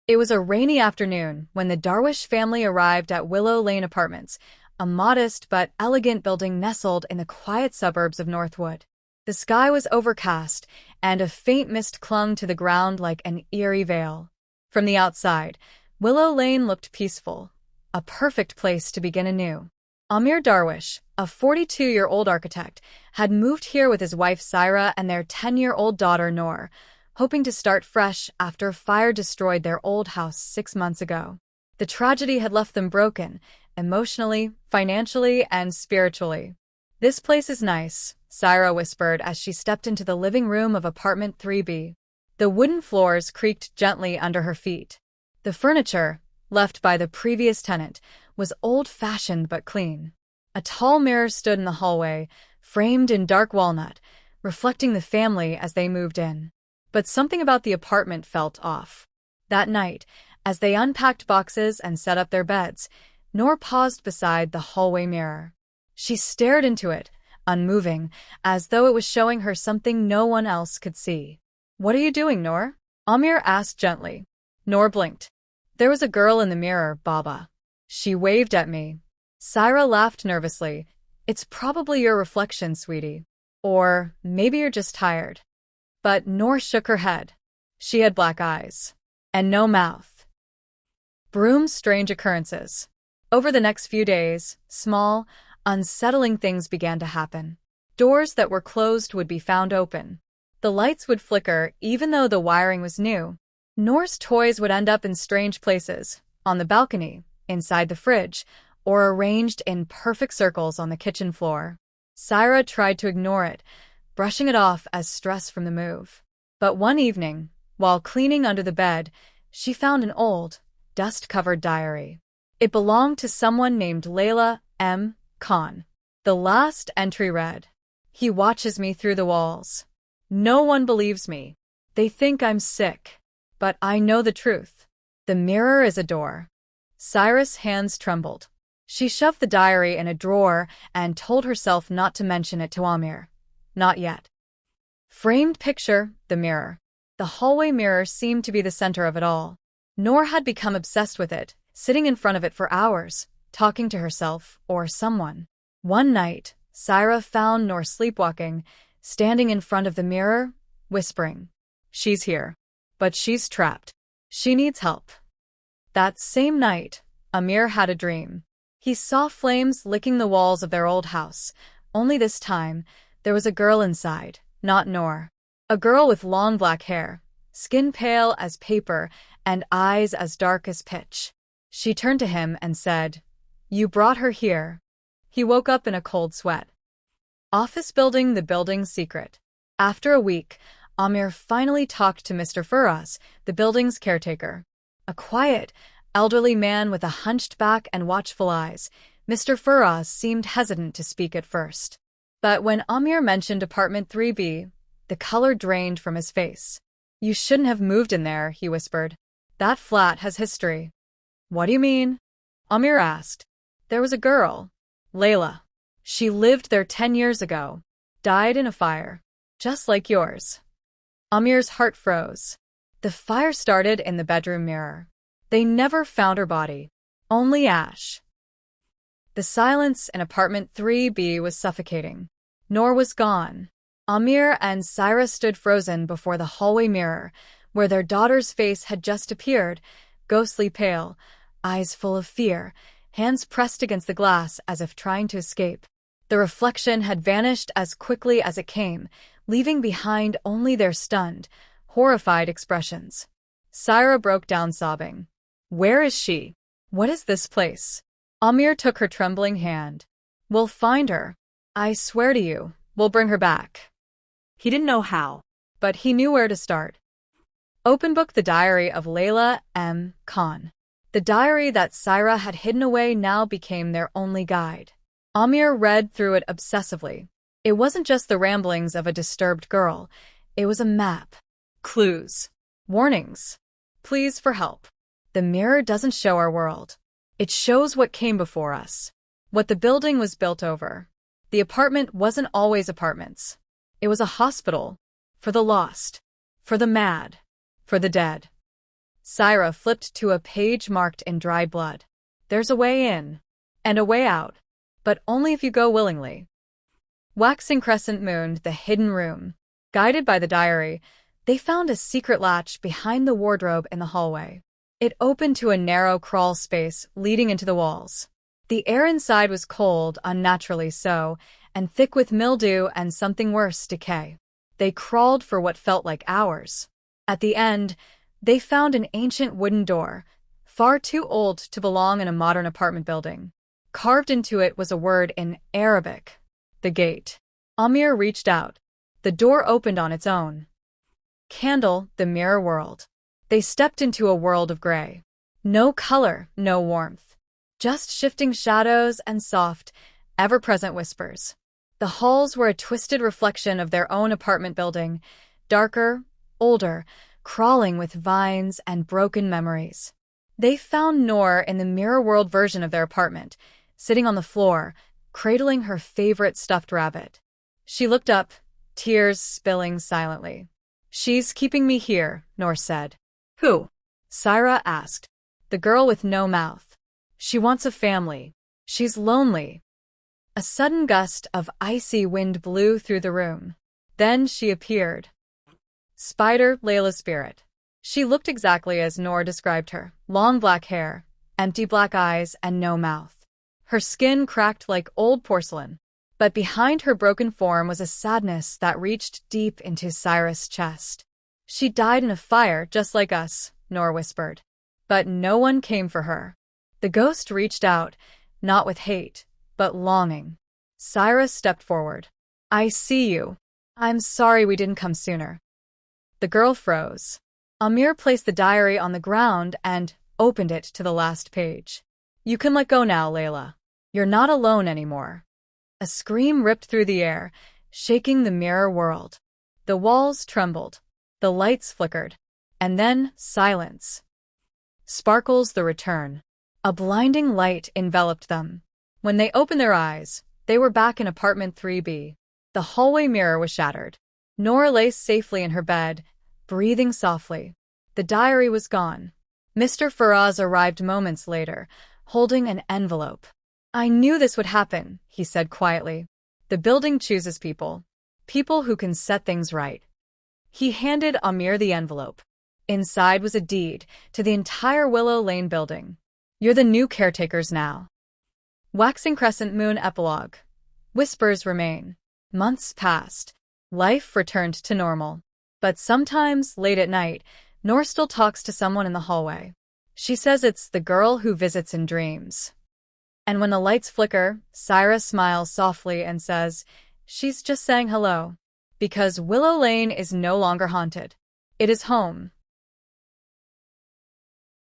It was a rainy afternoon when the Darwish family arrived at Willow Lane Apartments, a modest but elegant building nestled in the quiet suburbs of Northwood. The sky was overcast, and a faint mist clung to the ground like an eerie veil. From the outside, Willow Lane looked peaceful, a perfect place to begin anew. Amir Darwish, a 42-year-old architect, had moved here with his wife Syra and their 10-year-old daughter Noor, hoping to start fresh after a fire destroyed their old house 6 months ago. The tragedy had left them broken, emotionally, financially, and spiritually. "This place is nice," Syra whispered as she stepped into the living room of apartment 3B. The wooden floors creaked gently under her feet. The furniture, left by the previous tenant, was old-fashioned but clean. A tall mirror stood in the hallway, framed in dark walnut, reflecting the family as they moved in. But something about the apartment felt off. That night, as they unpacked boxes and set up their beds, Noor paused beside the hallway mirror. She stared into it, unmoving, as though it was showing her something no one else could see. "What are you doing, Noor?" Amir asked gently. Noor blinked. "There was a girl in the mirror, Baba. She waved at me." Syra laughed nervously. "It's probably your reflection, sweetie. Or maybe you're just tired." But Noor shook her head. She had black eyes. And no mouth. Broom's strange occurrences. Over the next few days, small, unsettling things began to happen. Doors that were closed would be found open. The lights would flicker even though the wiring was new. Noor's toys would end up in strange places, on the balcony, inside the fridge, or arranged in perfect circles on the kitchen floor. Syra tried to ignore it, brushing it off as stress from the move. But one evening, while cleaning under the bed, she found an old, dust-covered diary. It belonged to someone named Layla M. Khan. The last entry read, "He watches me through the walls. No one believes me. They think I'm sick. But I know the truth. The mirror is a door." Syra's hands trembled. She shoved the diary in a drawer and told herself not to mention it to Amir. Not yet. Framed picture, the mirror. The hallway mirror seemed to be the center of it all. Noor had become obsessed with it, sitting in front of it for hours, talking to herself or someone. One night, Syra found Noor sleepwalking, standing in front of the mirror, whispering, "She's here. But she's trapped. She needs help." That same night, Amir had a dream. He saw flames licking the walls of their old house, only this time, there was a girl inside, not Noor. A girl with long black hair, skin pale as paper, and eyes as dark as pitch. She turned to him and said, "You brought her here." He woke up in a cold sweat. Office building, the building's secret. After a week, Amir finally talked to Mr. Firas, the building's caretaker. A quiet, elderly man with a hunched back and watchful eyes, Mr. Firas seemed hesitant to speak at first. But when Amir mentioned apartment 3B, the color drained from his face. "You shouldn't have moved in there," he whispered. "That flat has history." "What do you mean?" Amir asked. "There was a girl, Layla. She lived there 10 years ago. Died in a fire. Just like yours." Amir's heart froze. The fire started in the bedroom mirror. They never found her body. Only ash. The silence in apartment 3B was suffocating. Noor was gone. Amir and Syra stood frozen before the hallway mirror, where their daughter's face had just appeared, ghostly pale, eyes full of fear, hands pressed against the glass as if trying to escape. The reflection had vanished as quickly as it came, leaving behind only their stunned, horrified expressions. Syra broke down sobbing. "Where is she? What is this place?" Amir took her trembling hand. "We'll find her. I swear to you, we'll bring her back." He didn't know how, but he knew where to start. Open book the diary of Layla M. Khan. The diary that Syra had hidden away now became their only guide. Amir read through it obsessively. It wasn't just the ramblings of a disturbed girl. It was a map. Clues. Warnings. Pleas for help. The mirror doesn't show our world. It shows what came before us. What the building was built over. The apartment wasn't always apartments. It was a hospital. For the lost. For the mad. For the dead. Syra flipped to a page marked in dried blood. There's a way in. And a way out. But only if you go willingly. Waxing crescent mooned the hidden room. Guided by the diary, they found a secret latch behind the wardrobe in the hallway. It opened to a narrow crawl space leading into the walls. The air inside was cold, unnaturally so, and thick with mildew and something worse, decay. They crawled for what felt like hours. At the end, they found an ancient wooden door, far too old to belong in a modern apartment building. Carved into it was a word in Arabic. The gate. Amir reached out. The door opened on its own. Candle, the mirror world. They stepped into a world of gray. No color, no warmth. Just shifting shadows and soft, ever-present whispers. The halls were a twisted reflection of their own apartment building, darker, older, crawling with vines and broken memories. They found Noor in the mirror world version of their apartment, sitting on the floor, cradling her favorite stuffed rabbit. She looked up, tears spilling silently. She's keeping me here, Noor said. Who? Syra asked. The girl with no mouth. She wants a family. She's lonely. A sudden gust of icy wind blew through the room. Then she appeared. Spider, Layla's spirit. She looked exactly as Noor described her. Long black hair, empty black eyes, and no mouth. Her skin cracked like old porcelain. But behind her broken form was a sadness that reached deep into Syra's chest. She died in a fire just like us, Noor whispered. But no one came for her. The ghost reached out, not with hate, but longing. Syra stepped forward. I see you. I'm sorry we didn't come sooner. The girl froze. Amir placed the diary on the ground and opened it to the last page. You can let go now, Layla. You're not alone anymore. A scream ripped through the air, shaking the mirror world. The walls trembled. The lights flickered. And then silence. Sparkles the return. A blinding light enveloped them. When they opened their eyes, they were back in apartment 3B. The hallway mirror was shattered. Noor lay safely in her bed, breathing softly. The diary was gone. Mr. Faraz arrived moments later, holding an envelope. I knew this would happen, he said quietly. The building chooses people. People who can set things right. He handed Amir the envelope. Inside was a deed to the entire Willow Lane building. You're the new caretakers now. Waxing crescent moon epilogue. Whispers remain. Months passed. Life returned to normal. But sometimes, late at night, Noor still talks to someone in the hallway. She says it's the girl who visits in dreams. And when the lights flicker, Syra smiles softly and says, she's just saying hello. Because Willow Lane is no longer haunted. It is home.